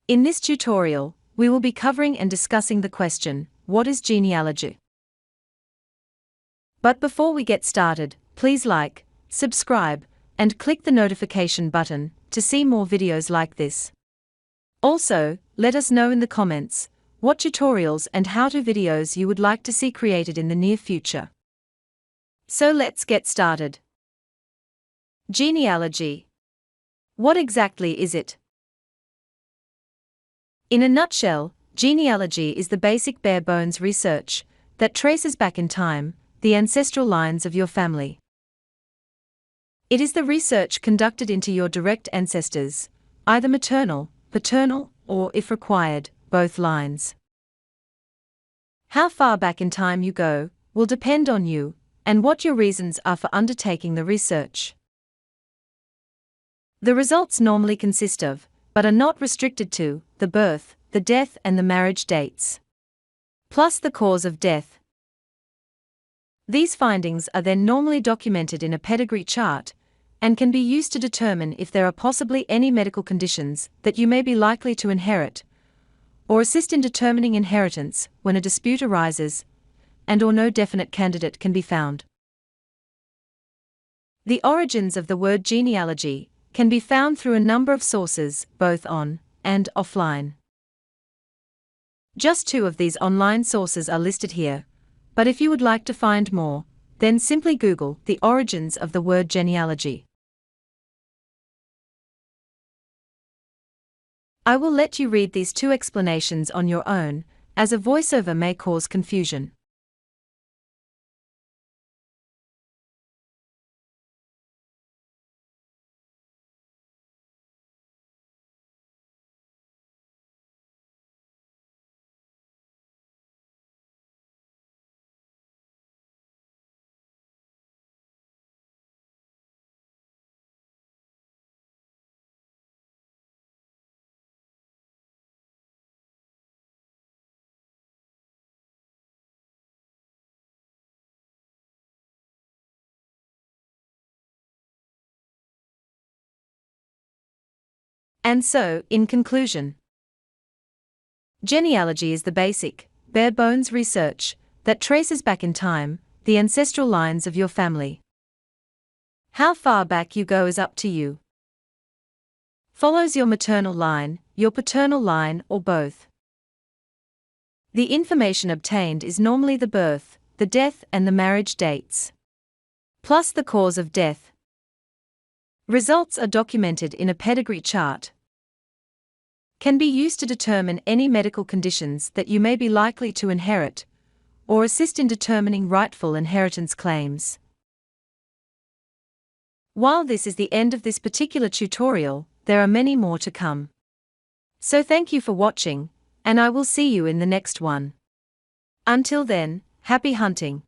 In this tutorial, we will be covering and discussing the question, what is genealogy? But before we get started, please like, subscribe, and click the notification button to see more videos like this. Also, let us know in the comments what tutorials and how-to videos you would like to see created in the near future. So let's get started. Genealogy. What exactly is it? In a nutshell, genealogy is the basic bare-bones research that traces back in time the ancestral lines of your family. It is the research conducted into your direct ancestors, either maternal, paternal, or, if required, both lines. How far back in time you go will depend on you and what your reasons are for undertaking the research. The results normally consist of, but are not restricted to, the birth, the death, and the marriage dates, plus the cause of death. These findings are then normally documented in a pedigree chart and can be used to determine if there are possibly any medical conditions that you may be likely to inherit, or assist in determining inheritance when a dispute arises and/or no definite candidate can be found. The origins of the word genealogy can be found through a number of sources, both on and offline. Just 2 of these online sources are listed here, but if you would like to find more, then simply Google the origins of the word genealogy. I will let you read these 2 explanations on your own, as a voiceover may cause confusion. And so, in conclusion, genealogy is the basic, bare-bones research that traces back in time the ancestral lines of your family. How far back you go is up to you. Follows your maternal line, your paternal line, or both. The information obtained is normally the birth, the death, and the marriage dates, plus the cause of death. Results are documented in a pedigree chart. Can be used to determine any medical conditions that you may be likely to inherit, or assist in determining rightful inheritance claims. While this is the end of this particular tutorial, there are many more to come. So thank you for watching, and I will see you in the next one. Until then, happy hunting!